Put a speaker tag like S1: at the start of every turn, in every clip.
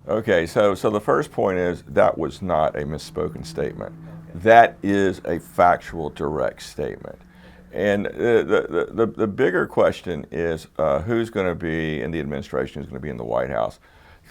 S1: Okay, so the first point is that was not a misspoken statement. That is a factual, direct statement. And the bigger question is who's going to be in the administration, who's going to be in the White House.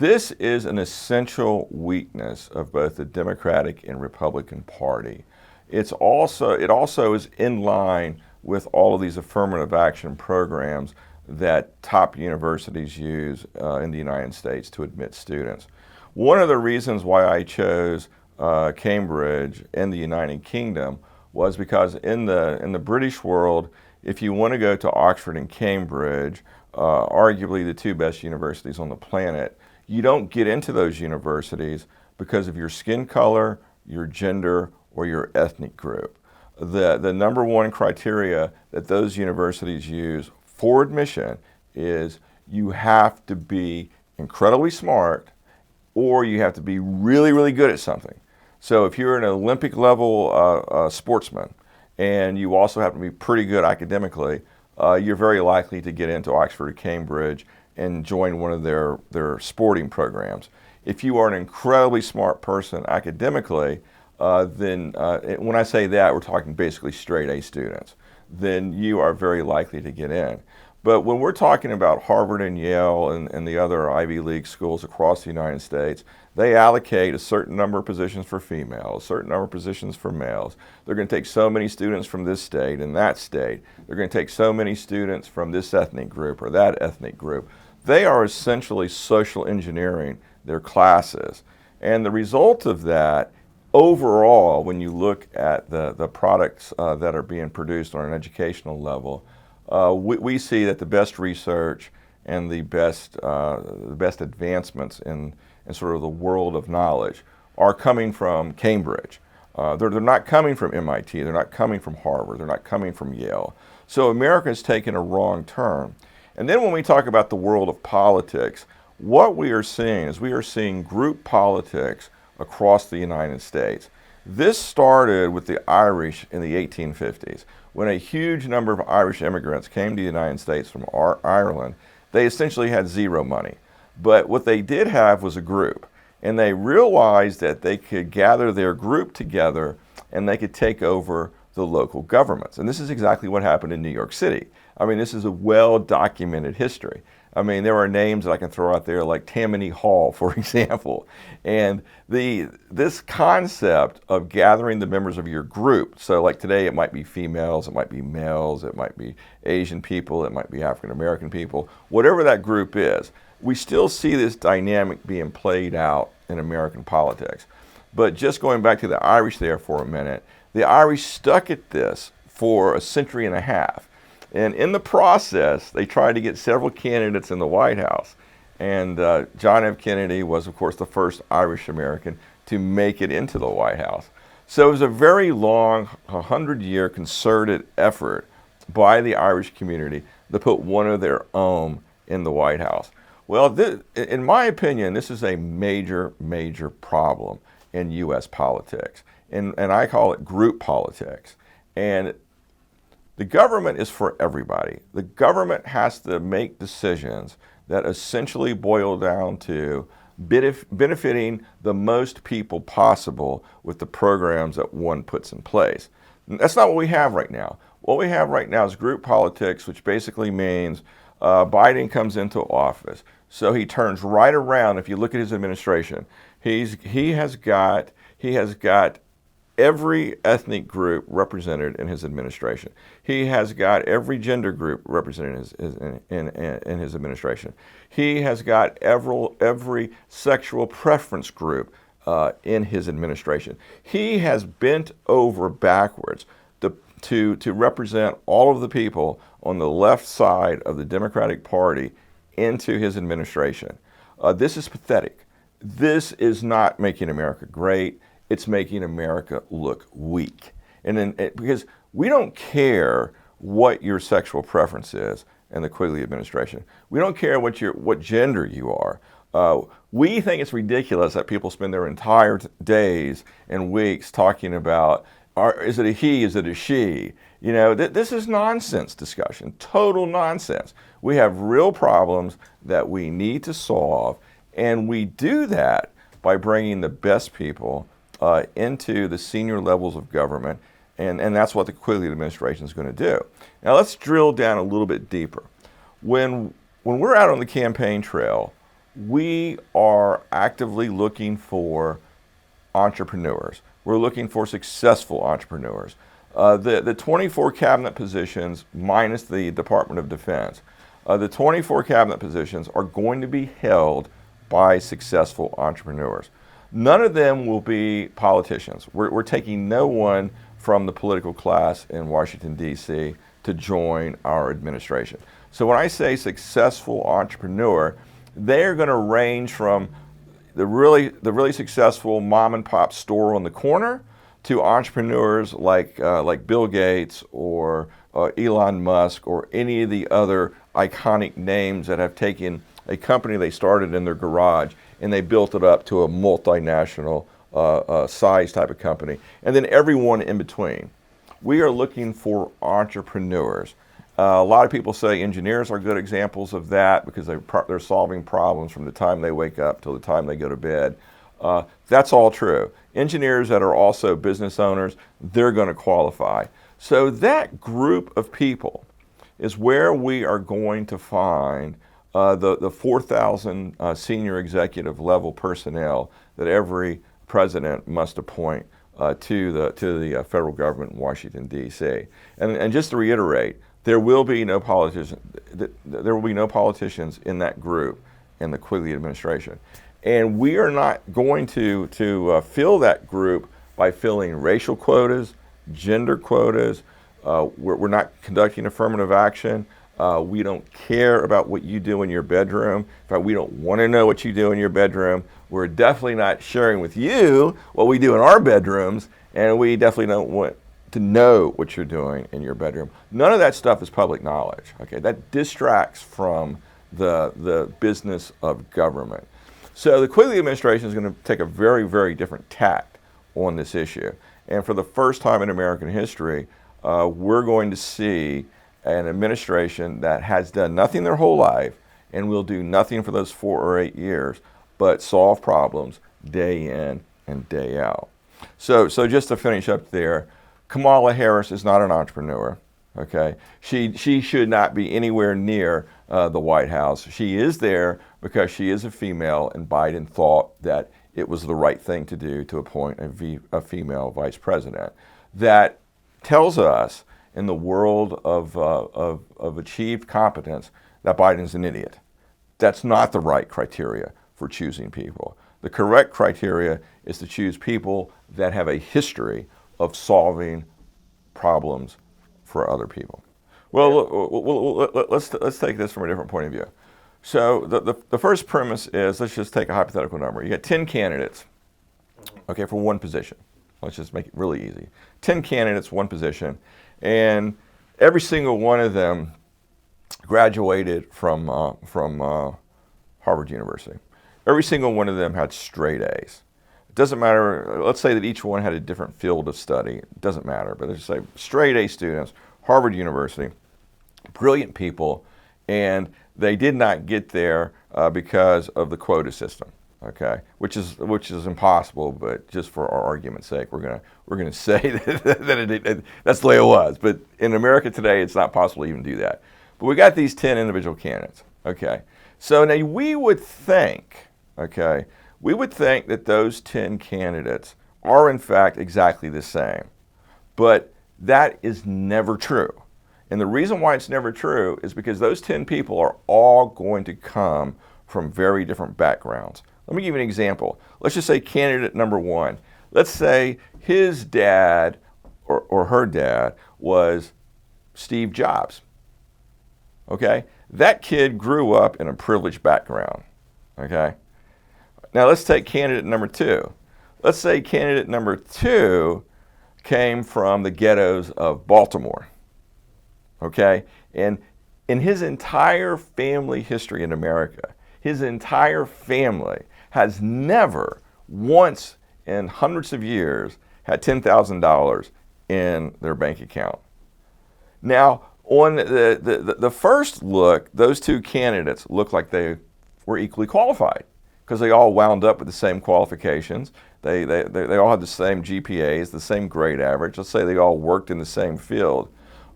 S1: This is an essential weakness of both the Democratic and Republican Party. It also is in line with all of these affirmative action programs that top universities use in the United States to admit students. One of the reasons why I chose Cambridge in the United Kingdom was because in the British world, if you want to go to Oxford and Cambridge, arguably the two best universities on the planet, you don't get into those universities because of your skin color, your gender, or your ethnic group. The number one criteria that those universities use for admission is you have to be incredibly smart or you have to be really, really good at something. So if you're an Olympic level sportsman and you also happen to be pretty good academically, you're very likely to get into Oxford or Cambridge and join one of their sporting programs. If you are an incredibly smart person academically, then when I say that, we're talking basically straight A students, then you are very likely to get in. But when we're talking about Harvard and Yale and the other Ivy League schools across the United States, they allocate a certain number of positions for females, a certain number of positions for males. They're going to take so many students from this state and that state. They're going to take so many students from this ethnic group or that ethnic group. They are essentially social engineering their classes. And the result of that, overall, when you look at the products that are being produced on an educational level, we see that the best research and the best advancements in sort of the world of knowledge are coming from Cambridge. They're not coming from MIT, they're not coming from Harvard, they're not coming from Yale. So America has taken a wrong turn. And then when we talk about the world of politics, what we are seeing group politics across the United States. This started with the Irish in the 1850s. When a huge number of Irish immigrants came to the United States from Ireland, they essentially had zero money. But what they did have was a group. And they realized that they could gather their group together and they could take over the local governments. And this is exactly what happened in New York City. I mean, this is a well-documented history. I mean, there are names that I can throw out there like Tammany Hall, for example. And this concept of gathering the members of your group, so like today it might be females, it might be males, it might be Asian people, it might be African American people, whatever that group is, we still see this dynamic being played out in American politics. But just going back to the Irish there for a minute, the Irish stuck at this for a century and a half. And in the process, they tried to get several candidates in the White House. And John F. Kennedy was, of course, the first Irish American to make it into the White House. So it was a very long, 100-year concerted effort by the Irish community to put one of their own in the White House. Well, in my opinion, this is a major, major problem in U.S. politics. And I call it group politics. And the government is for everybody. The government has to make decisions that essentially boil down to benefiting the most people possible with the programs that one puts in place. That's not what we have right now. What we have right now is group politics, which basically means Biden comes into office. So he turns right around. If you look at his administration, he has got every ethnic group represented in his administration. He has got every gender group represented in his administration. He has got every sexual preference group in his administration. He has bent over backwards to represent all of the people on the left side of the Democratic Party into his administration. This is pathetic. This is not making America great. It's making America look weak. Because we don't care what your sexual preference is in the Quigley administration. We don't care what gender you are. We think it's ridiculous that people spend their entire days and weeks talking about, is it a he, is it a she? You know, this is nonsense discussion, total nonsense. We have real problems that we need to solve, And we do that by bringing the best people into the senior levels of government, and that's what the Quigley administration is going to do. Now let's drill down a little bit deeper. When we're out on the campaign trail, we are actively looking for entrepreneurs. We're looking for successful entrepreneurs. The 24 cabinet positions, minus the Department of Defense, the 24 cabinet positions are going to be held by successful entrepreneurs. None of them will be politicians. We're taking no one from the political class in Washington, D.C. to join our administration. So when I say successful entrepreneur, they're going to range from the really successful mom and pop store on the corner to entrepreneurs like Bill Gates or Elon Musk or any of the other iconic names that have taken a company they started in their garage and they built it up to a multinational size type of company, and then everyone in between. We are looking for entrepreneurs. A lot of people say engineers are good examples of that because they're solving problems from the time they wake up till the time they go to bed. That's all true. Engineers that are also business owners, they're going to qualify. So that group of people is where we are going to find the 4,000 senior executive level personnel that every president must appoint to the federal government in Washington, D.C. And just to reiterate, there will be no politicians in that group in the Quigley administration. And we are not going to fill that group by filling racial quotas, gender quotas. We're not conducting affirmative action. We don't care about what you do in your bedroom. In fact, we don't want to know what you do in your bedroom. We're definitely not sharing with you what we do in our bedrooms, and we definitely don't want to know what you're doing in your bedroom. None of that stuff is public knowledge. Okay, that distracts from the business of government. So the Quigley administration is going to take a very, very different tact on this issue. And for the first time in American history, we're going to see an administration that has done nothing their whole life and will do nothing for those 4 or 8 years but solve problems day in and day out. So just to finish up there, Kamala Harris is not an entrepreneur. Okay, she should not be anywhere near the White House. She is there because she is a female, and Biden thought that it was the right thing to do to appoint a female vice president. That tells us, in the world of achieved competence, that Biden's an idiot. That's not the right criteria for choosing people. The correct criteria is to choose people that have a history of solving problems for other people. Well, let's take this from a different point of view. So the first premise is, let's just take a hypothetical number. You got 10 candidates, okay, for one position. Let's just make it really easy. 10 candidates, one position, and every single one of them graduated from Harvard University. Every single one of them had straight A's. It doesn't matter, let's say that each one had a different field of study. It doesn't matter, but let's say straight A students, Harvard University, brilliant people, and they did not get there because of the quota system, okay? Which is impossible, but just for our argument's sake, we're gonna say that that's the way it was. But in America today, it's not possible to even do that. But we got these 10 individual candidates, okay? So now we would think that those 10 candidates are in fact exactly the same, but that is never true. And the reason why it's never true is because those 10 people are all going to come from very different backgrounds. Let me give you an example. Let's just say candidate number one. Let's say his dad or her dad was Steve Jobs. Okay? That kid grew up in a privileged background. Okay? Now let's take candidate number two. Let's say candidate number two came from the ghettos of Baltimore. Okay? And in his entire family history in America, his entire family has never once in hundreds of years had $10,000 in their bank account. Now, on the first look, those two candidates look like they were equally qualified. because they all wound up with the same qualifications. They all had the same GPAs, the same grade average. Let's say they all worked in the same field.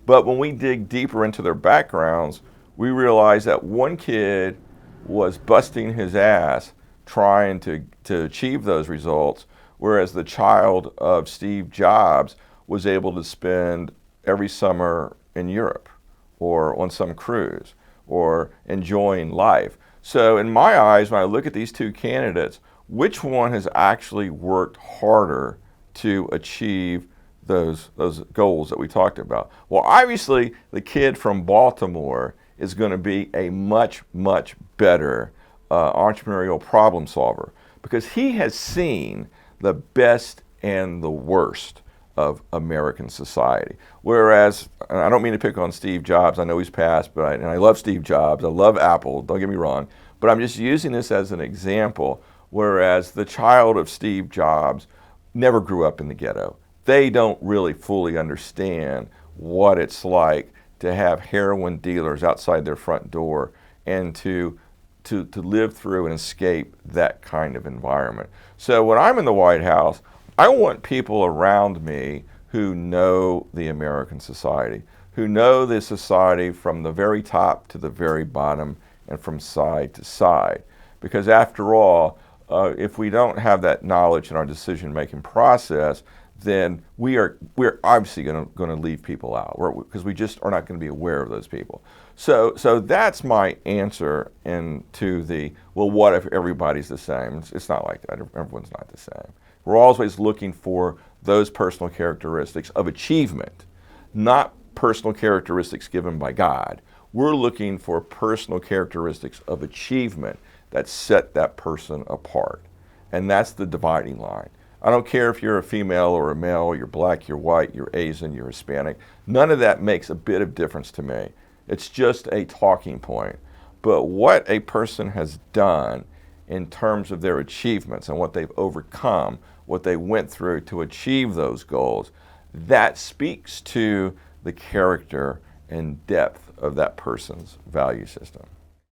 S1: But when we dig deeper into their backgrounds, we realize that one kid was busting his ass trying to achieve those results, whereas the child of Steve Jobs was able to spend every summer in Europe or on some cruise or enjoying life. So in my eyes, when I look at these two candidates, which one has actually worked harder to achieve those goals that we talked about? Well, obviously, the kid from Baltimore is going to be a much, much better entrepreneurial problem solver because he has seen the best and the worst of American society. Whereas, and I don't mean to pick on Steve Jobs, I know he's passed, but and I love Steve Jobs, I love Apple, don't get me wrong, but I'm just using this as an example, whereas the child of Steve Jobs never grew up in the ghetto. They don't really fully understand what it's like to have heroin dealers outside their front door and to live through and escape that kind of environment. So when I'm in the White House, I want people around me who know the American society, who know the society from the very top to the very bottom and from side to side. Because after all, if we don't have that knowledge in our decision-making process, then we're obviously going to leave people out because we just are not going to be aware of those people. So that's my answer into the, well, what if everybody's the same? It's not like that. Everyone's not the same. We're always looking for those personal characteristics of achievement, not personal characteristics given by God. We're looking for personal characteristics of achievement that set that person apart. And that's the dividing line. I don't care if you're a female or a male, you're black, you're white, you're Asian, you're Hispanic. None of that makes a bit of difference to me. It's just a talking point. But what a person has done in terms of their achievements and what they've overcome, what they went through to achieve those goals, that speaks to the character and depth of that person's value system.